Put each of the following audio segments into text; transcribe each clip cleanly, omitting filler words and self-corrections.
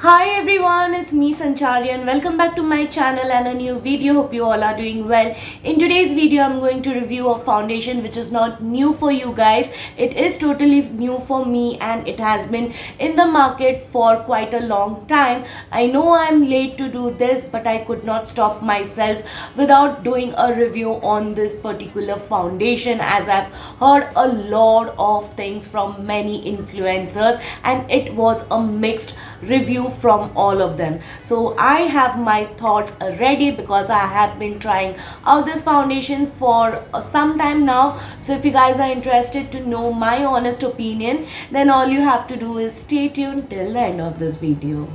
Hi everyone, it's me Sanchari and welcome back to my channel and a new video. Hope you all are doing well. In today's video, I'm going to review a foundation which is not new for you guys. It is totally new for me and it has been in the market for quite a long time. I know I'm late to do this, but I could not stop myself without doing a review on this particular foundation, as I've heard a lot of things from many influencers and it was a mixed review from all of them. So I have my thoughts ready because I have been trying out this foundation for some time now. So if you guys are interested to know my honest opinion, then all you have to do is stay tuned till the end of this video.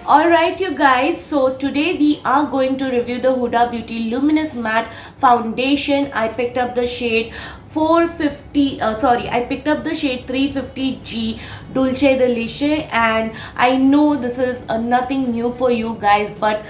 Alright you guys, so today we are going to review the Huda Beauty Luminous Matte Foundation. I picked up the shade 350G Dulce the Leche, and I know this is nothing new for you guys, but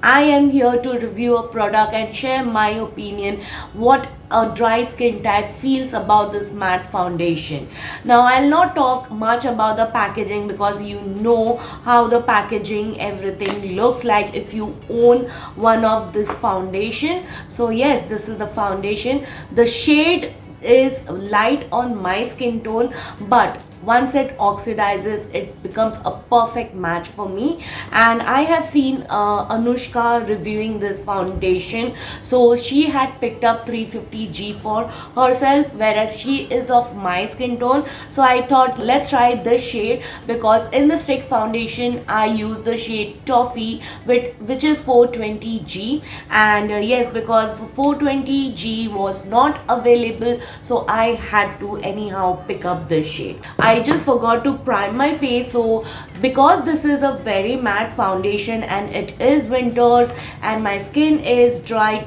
I am here to review a product and share my opinion what a dry skin type feels about this matte foundation. Now I'll not talk much about the packaging because you know how the packaging everything looks like if you own one of this foundation. So yes, this is the foundation. The shade is light on my skin tone, but once it oxidizes it becomes a perfect match for me. And I have seen Anushka reviewing this foundation, so she had picked up 350G for herself, whereas she is of my skin tone. So I thought let's try this shade, because in the stick foundation I use the shade Toffee which is 420G, and yes, because 420G was not available, so I had to anyhow pick up this shade. I just forgot to prime my face, so because this is a very matte foundation and it is winters and my skin is dry,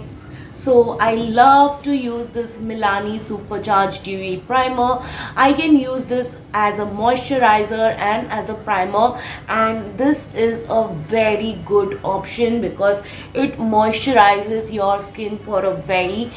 so I love to use this Milani Supercharged Dewy Primer. I can use this as a moisturizer and as a primer, and this is a very good option because it moisturizes your skin for a very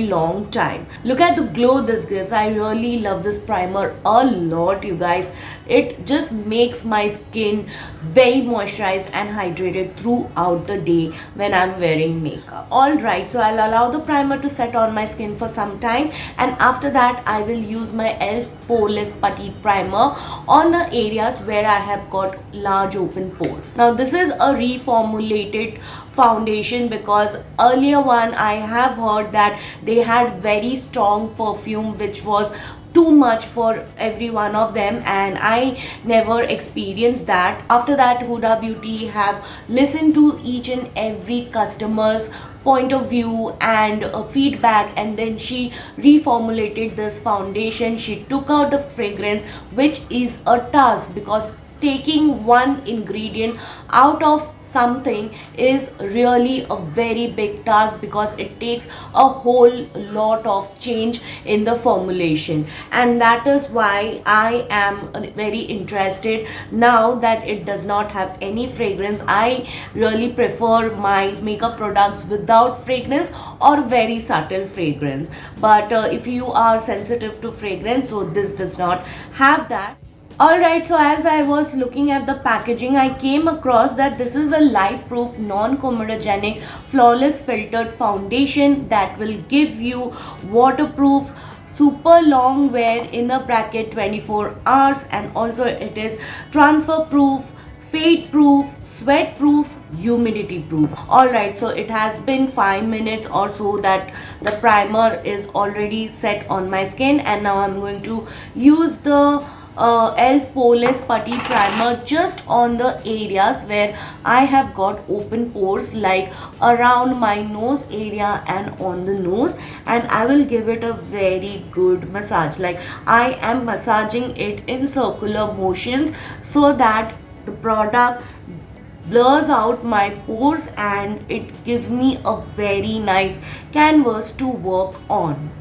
long time. Look at the glow this gives. I really love this primer a lot, you guys. It just makes my skin very moisturized and hydrated throughout the day when I'm wearing makeup. Alright, so I'll allow the primer to set on my skin for some time, and after that I will use my e.l.f. Poreless Putty Primer on the areas where I have got large open pores. Now this is a reformulated foundation because earlier one I have heard that they had very strong perfume which was too much for every one of them, and I never experienced that. After that, Huda Beauty have listened to each and every customer's point of view and feedback, and then she reformulated this foundation. She took out the fragrance, which is a task because taking one ingredient out of something is really a very big task, because it takes a whole lot of change in the formulation, and that is why I am very interested now that it does not have any fragrance. I really prefer my makeup products without fragrance or very subtle fragrance, but if you are sensitive to fragrance, so this does not have that. Alright, so as I was looking at the packaging, I came across that this is a life-proof, non-comedogenic, flawless filtered foundation that will give you waterproof, super long wear in a bracket 24 hours, and also it is transfer proof, fade proof, sweat proof, humidity proof. Alright, so it has been 5 minutes or so that the primer is already set on my skin, and now I'm going to use the e.l.f. Poreless Putty Primer just on the areas where I have got open pores, like around my nose area and on the nose, and I will give it a very good massage. Like I am massaging it in circular motions so that the product blurs out my pores and it gives me a very nice canvas to work on.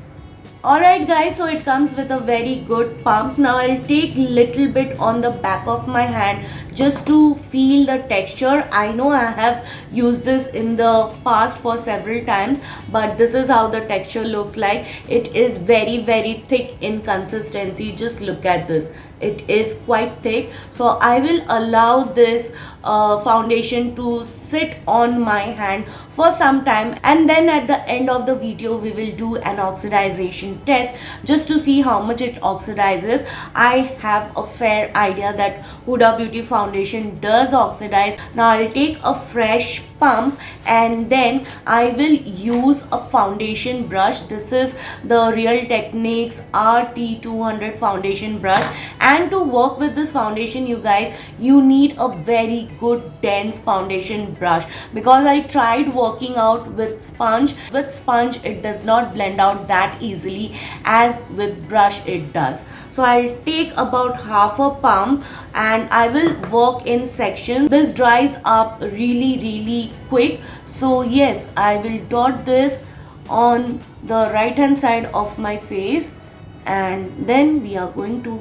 Alright guys, so it comes with a very good pump. Now I'll take little bit on the back of my hand just to feel the texture. I know I have used this in the past for several times, but this is how the texture looks like. It is very thick in consistency. Just look at this. it is quite thick, so I will allow this foundation to sit on my hand for some time, and then at the end of the video we will do an oxidization test just to see how much it oxidizes. I have a fair idea that Huda Beauty Foundation does oxidize. Now I'll take a fresh pump and then I will use a foundation brush. This is the Real Techniques RT200 foundation brush, and to work with this foundation, you guys, you need a very good dense foundation brush, because I tried working out with sponge. With sponge it does not blend out that easily as with brush it does. So I'll take about half a pump and I will work in sections. This dries up really quick, so yes, I will dot this on the right hand side of my face, and then we are going to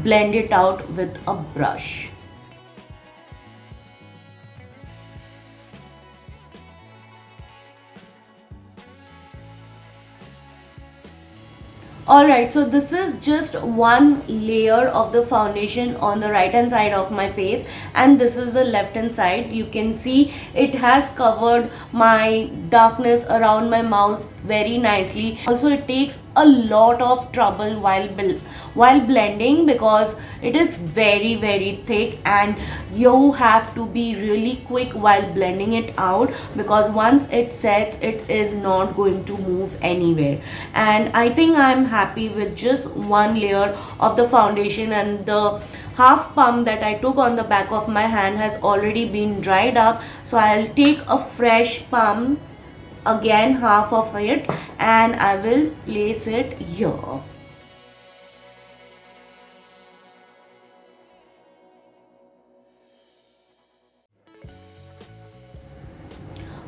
blend it out with a brush. Alright, so this is just one layer of the foundation on the right hand side of my face, and this is the left hand side. You can see it has covered my darkness around my mouth very nicely. Also, it takes a lot of trouble while blending, because it is very thick and you have to be really quick while blending it out, because once it sets it is not going to move anywhere. And I think I'm happy with just one layer of the foundation, and the half pump that I took on the back of my hand has already been dried up. So I'll take a fresh pump, again half of it, and I will place it here.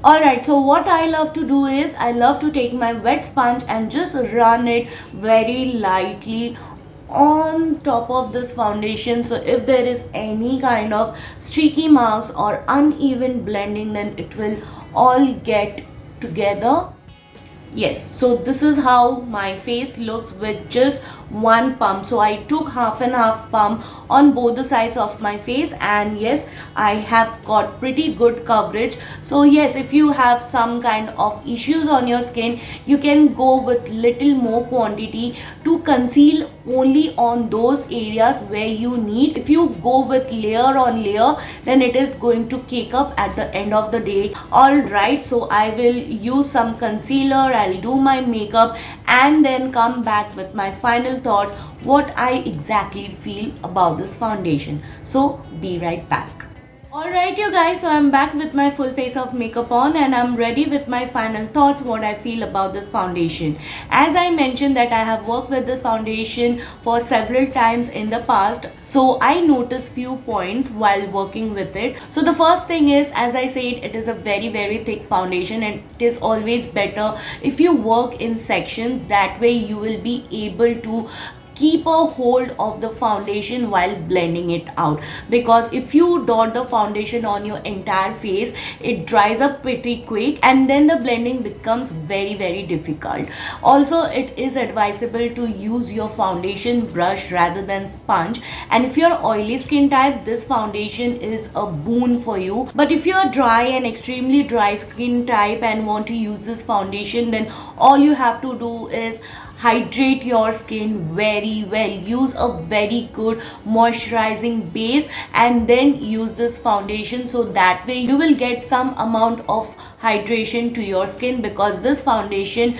Alright, so what I love to do is I love to take my wet sponge and just run it very lightly on top of this foundation. So if there is any kind of streaky marks or uneven blending, then it will all get together. Yes, so this is how my face looks with just one pump. So I took half and half pump on both the sides of my face, and yes, I have got pretty good coverage. So yes, if you have some kind of issues on your skin, you can go with little more quantity to conceal only on those areas where you need. If you go with layer on layer, then it is going to cake up at the end of the day. Alright, so I will use some concealer, I'll do my makeup, and then come back with my final thoughts, what I exactly feel about this foundation. So be right back. Alright you guys, so I'm back with my full face of makeup on, and I'm ready with my final thoughts, what I feel about this foundation. As I mentioned that I have worked with this foundation for several times in the past, so I noticed few points while working with it. So the first thing is, as I said, it is a very thick foundation, and it is always better if you work in sections. That way you will be able to keep a hold of the foundation while blending it out, because if you dot the foundation on your entire face, it dries up pretty quick and then the blending becomes very difficult. Also, it is advisable to use your foundation brush rather than sponge, and if you're oily skin type, this foundation is a boon for you. But if you're dry and extremely dry skin type and want to use this foundation, then all you have to do is hydrate your skin very well. Use a very good moisturizing base and then use this foundation, so that way you will get some amount of hydration to your skin, because this foundation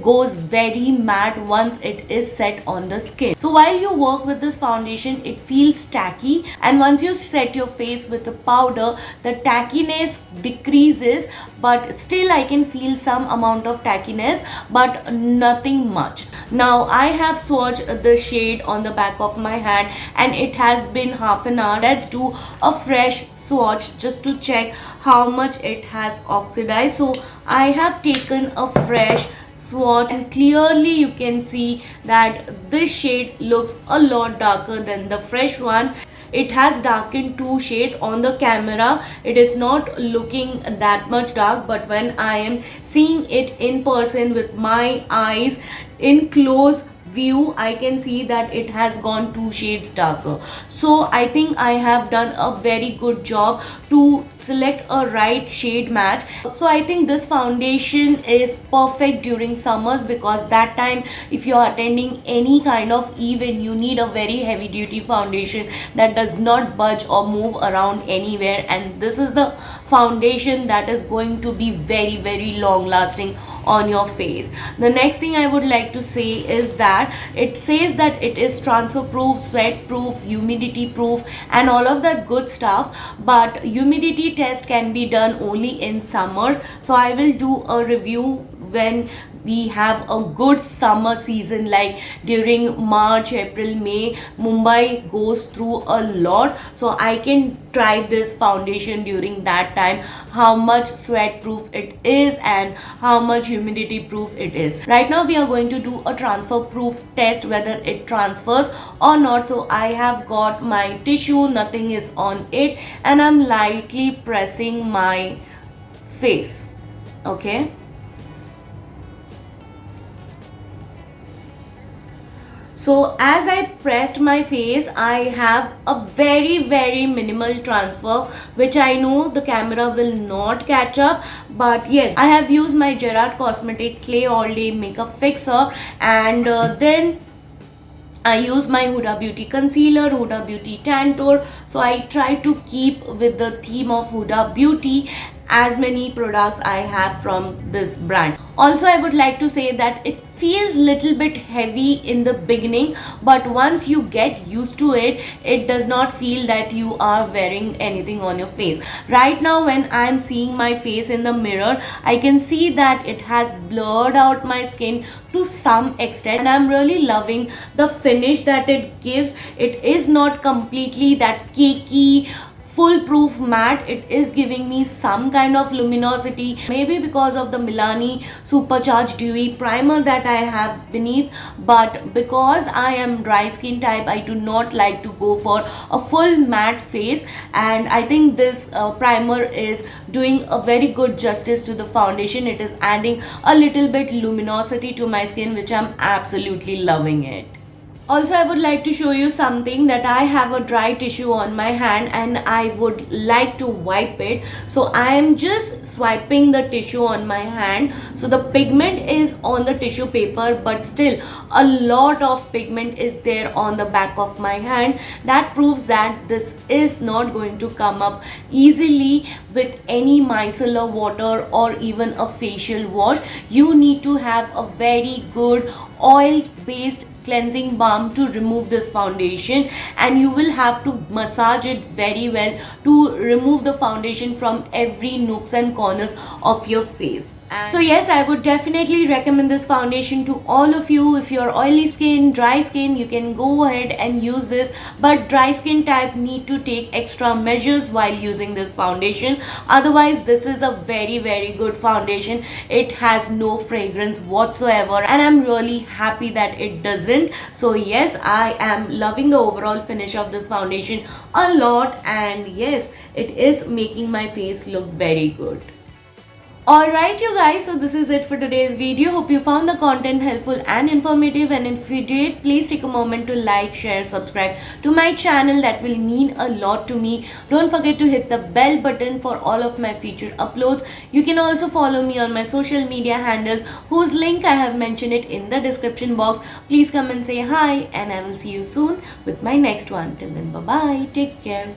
goes very matte once it is set on the skin. So while you work with this foundation, it feels tacky, and once you set your face with a powder, the tackiness decreases, but still I can feel some amount of tackiness, but nothing much. Now I have swatched the shade on the back of my hand and it has been half an hour. Let's do a fresh swatch just to check how much it has oxidized. So I have taken a fresh swatch and clearly you can see that this shade looks a lot darker than the fresh one. It has darkened 2 shades on the camera. It is not looking that much dark, but when I am seeing it in person with my eyes in close view I can see that it has gone 2 shades darker. So I think I have done a very good job to select a right shade match. So I think this foundation is perfect during summers, because that time if you're attending any kind of event, you need a very heavy duty foundation that does not budge or move around anywhere, and this is the foundation that is going to be very, very long lasting on your face. The next thing I would like to say is that it says that it is transfer proof, sweat proof, humidity proof and all of that good stuff, but humidity test can be done only in summers. So I will do a review when we have a good summer season, like during March, April, May. Mumbai goes through a lot, so I can try this foundation during that time, how much sweat proof it is and how much humidity proof it is. Right now we are going to do a transfer proof test, whether it transfers or not. So I have got my tissue, nothing is on it, and I'm lightly pressing my face. Okay, so as I pressed my face, I have a very, very minimal transfer, which I know the camera will not catch up. But yes, I have used my Gerard Cosmetics Slay All Day Makeup Fixer, and then I use my Huda Beauty Concealer, Huda Beauty Tantour. So I try to keep with the theme of Huda Beauty as many products I have from this brand. Also, I would like to say that it feels little bit heavy in the beginning, but once you get used to it, it does not feel that you are wearing anything on your face. Right now when I'm seeing my face in the mirror, I can see that it has blurred out my skin to some extent, and I'm really loving the finish that it gives. It is not completely that cakey foolproof matte, it is giving me some kind of luminosity, maybe because of the Milani supercharged dewy primer that I have beneath. But because I am dry skin type, I do not like to go for a full matte face, and I think this primer is doing a very good justice to the foundation. It is adding a little bit luminosity to my skin, which I'm absolutely loving it. Also, I would like to show you something, that I have a dry tissue on my hand and I would like to wipe it. So I am just swiping the tissue on my hand. So the pigment is on the tissue paper, but still a lot of pigment is there on the back of my hand. That proves that this is not going to come up easily with any micellar water or even a facial wash. You need to have a very good oil based cleansing balm to remove this foundation, and you will have to massage it very well to remove the foundation from every nooks and corners of your face. So yes, I would definitely recommend this foundation to all of you. If you're oily skin, dry skin, you can go ahead and use this, but dry skin type need to take extra measures while using this foundation. Otherwise, this is a very, very good foundation. It has no fragrance whatsoever, and I'm really happy that it doesn't. So yes, I am loving the overall finish of this foundation a lot, and yes, it is making my face look very good. Alright you guys, so this is it for today's video. Hope you found the content helpful and informative, and if you did, please take a moment to like, share, subscribe to my channel. That will mean a lot to me. Don't forget to hit the bell button for all of my future uploads. You can also follow me on my social media handles, whose link I have mentioned it in the description box. Please come and say hi, and I will see you soon with my next one. Till then, bye bye, take care.